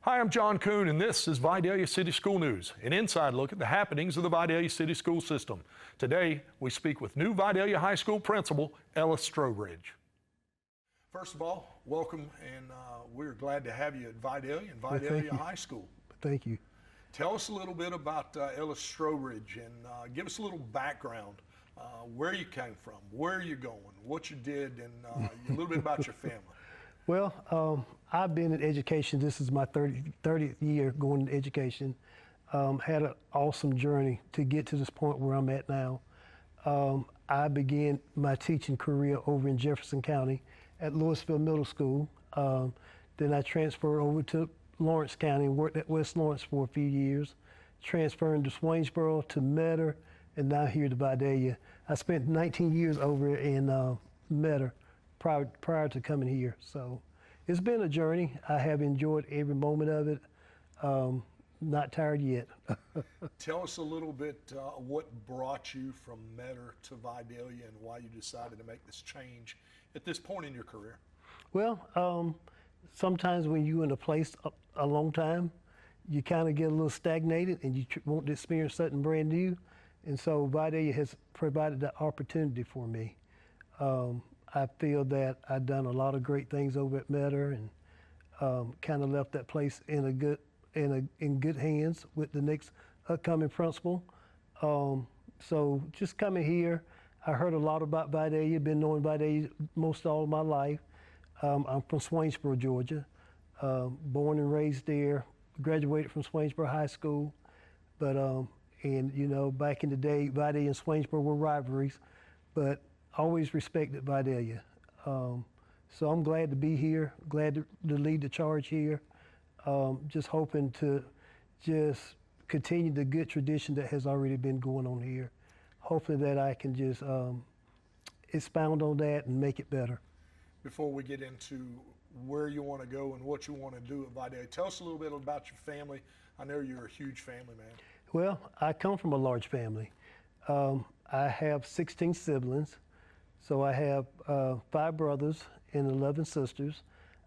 Hi, I'm John Koon, and this is Vidalia City School News, an inside look at the happenings of the Vidalia City School System. Today, we speak with new Vidalia High School Principal, Ellis Strowbridge. First of all, welcome, and we're glad to have you at Vidalia and Vidalia High School. Thank you. Tell us a little bit about Ellis Strowbridge, and give us a little background, where you came from, where you're going, what you did, and a little bit about your family. Well, I've been in education. This is my 30th year going into education. Had an awesome journey to get to this point where I'm at now. I began my teaching career over in Jefferson County at Louisville Middle School. Then I transferred over to Lawrence County and worked at West Lawrence for a few years, transferring to Swainsboro, to Metter, and now here to Vidalia. I spent 19 years over in Metter prior to coming here. So it's been a journey. I have enjoyed every moment of it. Not tired yet. Tell us a little bit what brought you from Metter to Vidalia and why you decided to make this change at this point in your career. Well, sometimes when you're in a place a long time, you kind of get a little stagnated and you want to experience something brand new. And so Vidalia has provided that opportunity for me. I feel that I've done a lot of great things over at Metter and kind of left that place in good hands with the next upcoming principal. So just coming here, I heard a lot about Vidalia, been knowing Vidalia most all of my life. I'm from Swainsboro, Georgia, born and raised there, graduated from Swainsboro High School. But, and you know, back in the day, Vidalia and Swainsboro were rivalries, but always respected Vidalia. So I'm glad to be here, glad to lead the charge here. Just hoping to just continue the good tradition that has already been going on here. Hopefully that I can just expound on that and make it better. Before we get into where you want to go and what you want to do at Vidalia, tell us a little bit about your family. I know you're a huge family man. Well, I come from a large family. I have 16 siblings. So I have 5 brothers and 11 sisters.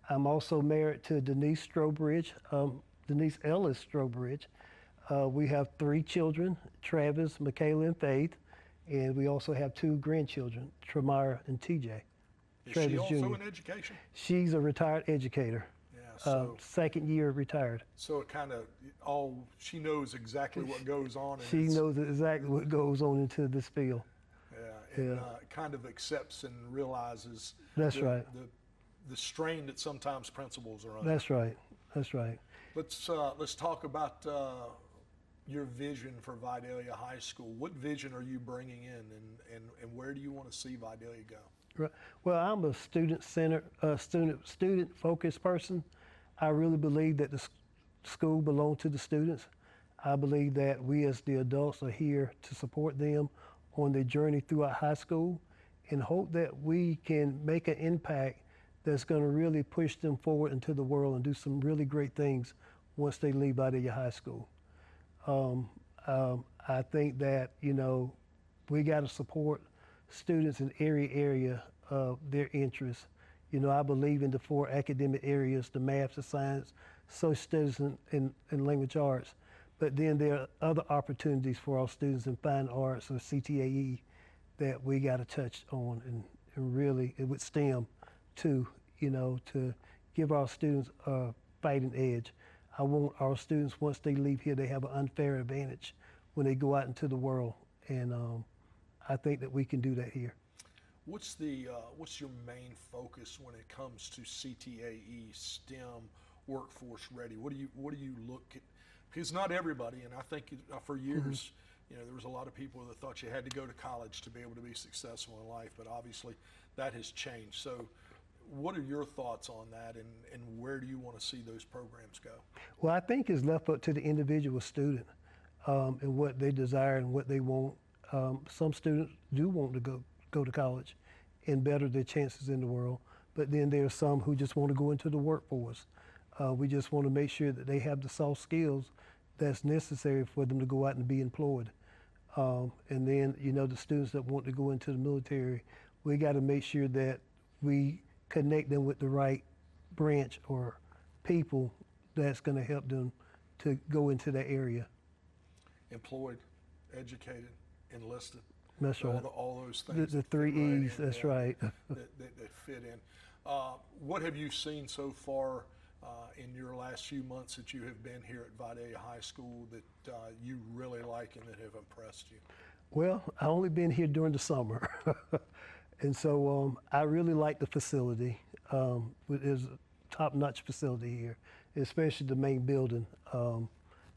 I'm also married to Denise Strowbridge, Denise Ellis Strowbridge. We have 3 children, Travis, Michaela, and Faith. And we also have 2 grandchildren, Tremara and TJ. Is Travis she also Jr. in education? She's a retired educator. Yeah, so, second year retired. So it kind of she knows exactly what goes on. She knows exactly what goes on into this field. And kind of accepts and realizes that's right. The strain that sometimes principals are under. That's right. That's right. Let's talk about your vision for Vidalia High School. What vision are you bringing in, and where do you want to see Vidalia go? Right. Well, I'm a student-centered, student-focused person. I really believe that the school belongs to the students. I believe that we as the adults are here to support them on their journey throughout high school, and hope that we can make an impact that's going to really push them forward into the world and do some really great things once they leave Vidalia High School. I think that, you know, we got to support students in every area of their interests. You know, I believe in the 4 academic areas, the math, the science, social studies, and language arts. But then there are other opportunities for our students in fine arts or CTAE that we got to touch on and really, with STEM too, you know, to give our students a fighting edge. I want our students, once they leave here, they have an unfair advantage when they go out into the world. And I think that we can do that here. What's your main focus when it comes to CTAE, STEM, workforce ready? What do you look at? Because not everybody, and I think for years, you know, there was a lot of people that thought you had to go to college to be able to be successful in life, but obviously that has changed. So what are your thoughts on that, and where do you want to see those programs go? Well, I think it's left up to the individual student and what they desire and what they want. Some students do want to go to college and better their chances in the world, but then there are some who just want to go into the workforce. We just want to make sure that they have the soft skills that's necessary for them to go out and be employed. And then, you know, the students that want to go into the military, we got to make sure that we connect them with the right branch or people that's going to help them to go into that area. Employed, educated, enlisted. That's right. All those things. The that three fit right E's, in, that's yeah, right. that fit in. What have you seen so far in your last few months that you have been here at Vidalia High School that you really like and that have impressed you? Well, I only been here during the summer, and so I really like the facility. It's a top-notch facility here, especially the main building.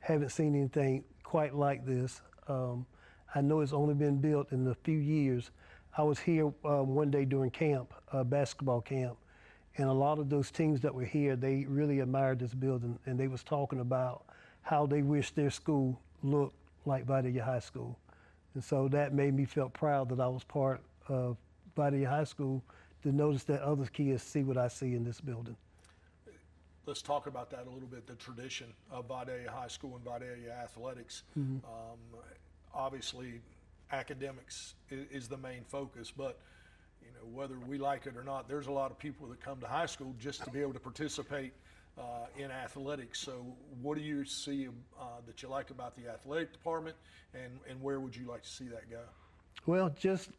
Haven't seen anything quite like this. I know it's only been built in a few years. I was here one day during camp, basketball camp, and a lot of those teams that were here, they really admired this building, and they was talking about how they wish their school looked like Vidalia High School. And so that made me feel proud that I was part of Vidalia High School, to notice that other kids see what I see in this building. Let's talk about that a little bit, the tradition of Vidalia High School and Vidalia athletics. Obviously, academics is the main focus, but you know, whether we like it or not, there's a lot of people that come to high school just to be able to participate in athletics. So what do you see that you like about the athletic department, and where would you like to see that go? Well, just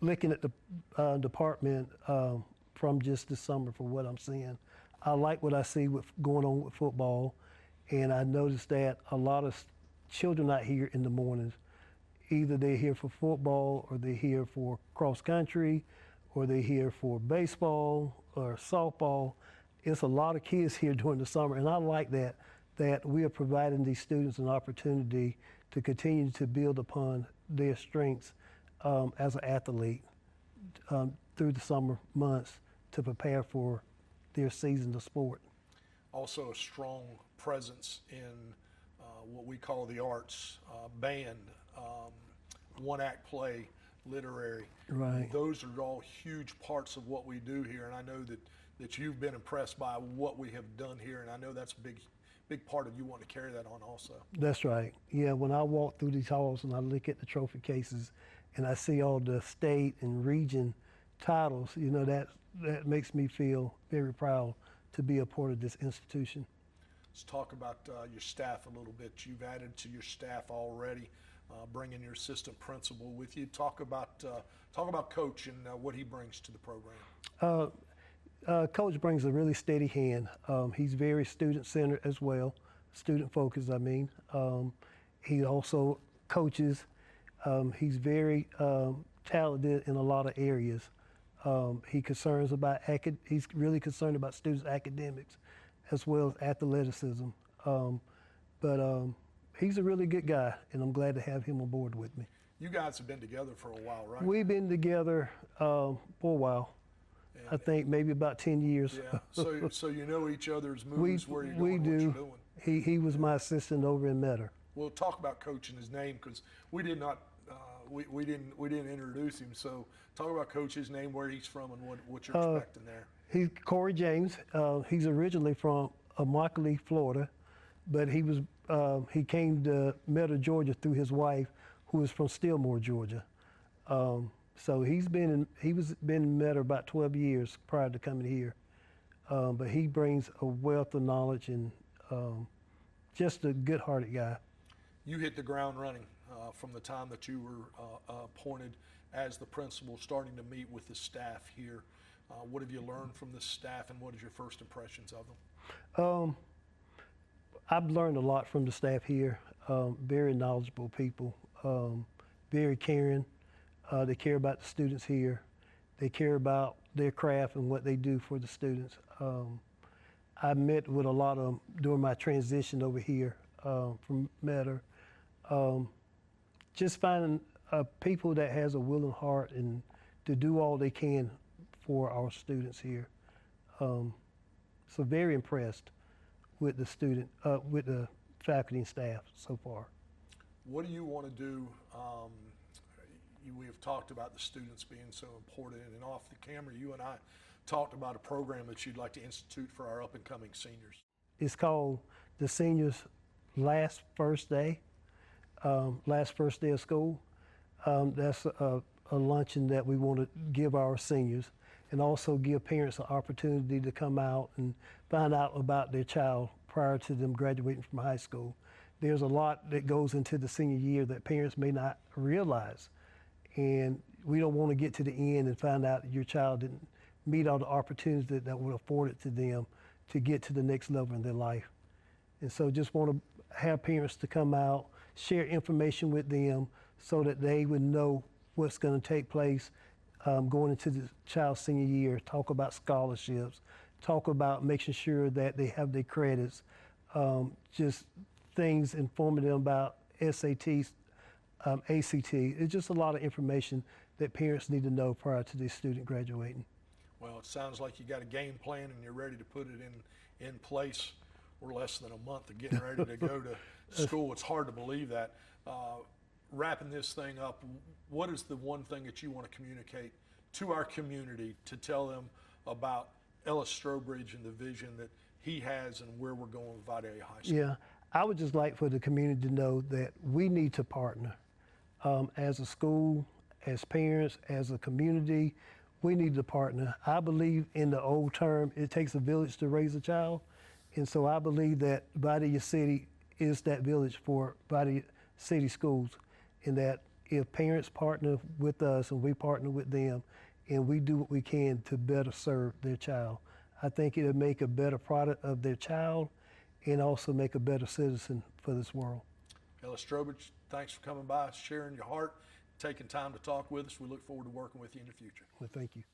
looking at the department from just this summer, for what I'm seeing, I like what I see with going on with football, and I noticed that a lot of children out here in the mornings, either they're here for football, or they're here for cross country, or they're here for baseball or softball. It's a lot of kids here during the summer, and I like that we are providing these students an opportunity to continue to build upon their strengths as an athlete through the summer months to prepare for their season of sport. Also a strong presence in what we call the arts, band, one-act play, literary. Right. Those are all huge parts of what we do here, and I know that you've been impressed by what we have done here, and I know that's a big part of you wanting to carry that on also. That's right. Yeah, when I walk through these halls and I look at the trophy cases and I see all the state and region titles, you know, that makes me feel very proud to be a part of this institution. Let's talk about your staff a little bit. You've added to your staff already, bringing your assistant principal with you. Talk about Coach and what he brings to the program. Coach brings a really steady hand. He's very student-centered as well, student-focused, I mean. He also coaches. He's very talented in a lot of areas. He's really concerned about students' academics as well as athleticism. But he's a really good guy, and I'm glad to have him on board with me. You guys have been together for a while, right? We've been together for a while. I think maybe about 10 years. Yeah. So you know each other's moves, where you're going, we what do. you're doing. He was my assistant over in Metter. We'll talk about Coach and his name, because we did not we didn't introduce him. So talk about Coach, his name, where he's from, and what you're expecting there. He's Corey James. He's originally from Immokalee, Florida, but he came to Metter, Georgia through his wife, who is from Stillmore, Georgia. So he's been in Metter about 12 years prior to coming here. But he brings a wealth of knowledge and just a good-hearted guy. You hit the ground running from the time that you were appointed as the principal, starting to meet with the staff here. What have you learned from the staff, and what is your first impressions of them? I've learned a lot from the staff here. Very knowledgeable people, very caring. They care about the students here. They care about their craft and what they do for the students. I met with a lot of them during my transition over here from Metter. Just finding people that has a willing heart and to do all they can for our students here. So very impressed with the faculty and staff so far. What do you want to do? We have talked about the students being so important, and off the camera, you and I talked about a program that you'd like to institute for our up-and-coming seniors. It's called the Seniors Last First Day of school. That's a luncheon that we want to give our seniors, and also give parents an opportunity to come out and find out about their child prior to them graduating from high school. There's a lot that goes into the senior year that parents may not realize. And we don't want to get to the end and find out that your child didn't meet all the opportunities that were afforded to them to get to the next level in their life. And so just want to have parents to come out, share information with them so that they would know what's going to take place going into the child's senior year, talk about scholarships, talk about making sure that they have their credits, just things informing them about SATs, ACT. It's just a lot of information that parents need to know prior to their student graduating. Well, it sounds like you got a game plan and you're ready to put it in place. We're less than a month of getting ready to go to school. It's hard to believe that. Wrapping this thing up, what is the one thing that you want to communicate to our community to tell them about Ellis Strowbridge and the vision that he has and where we're going with Vidalia High School? Yeah, I would just like for the community to know that we need to partner. As a school, as parents, as a community, we need to partner. I believe in the old term, it takes a village to raise a child. And so I believe that Vidalia City is that village for Vidalia City schools, and that if parents partner with us and we partner with them and we do what we can to better serve their child, I think it'll make a better product of their child and also make a better citizen for this world. Ellis Strowbridge, thanks for coming by, sharing your heart, taking time to talk with us. We look forward to working with you in the future. Well, thank you.